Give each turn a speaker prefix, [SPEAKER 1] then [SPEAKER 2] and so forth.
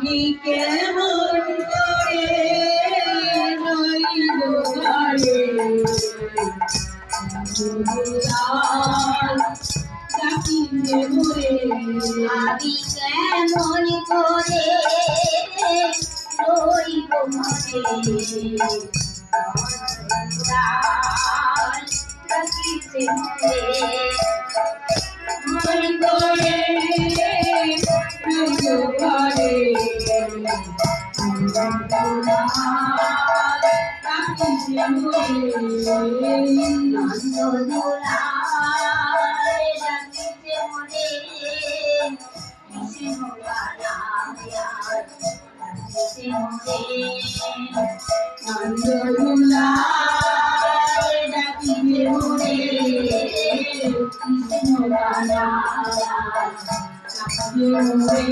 [SPEAKER 1] আমি কেমন করে রইব ঘরে ডাকিলে মোরে
[SPEAKER 2] আমি কেমন করে রইব ঘরে ডাকিলে মোরে
[SPEAKER 1] মন করে রইব ঘরে ডাকিলে মোরে
[SPEAKER 2] নন্দদোলায় ডাকিতে মোরে কৃষ্ণ গানায়া ডাকিতে মোরে
[SPEAKER 1] নন্দদোলায় ডাকিলে মোরে কৃষ্ণ গানায়া ডাকিলে মোরে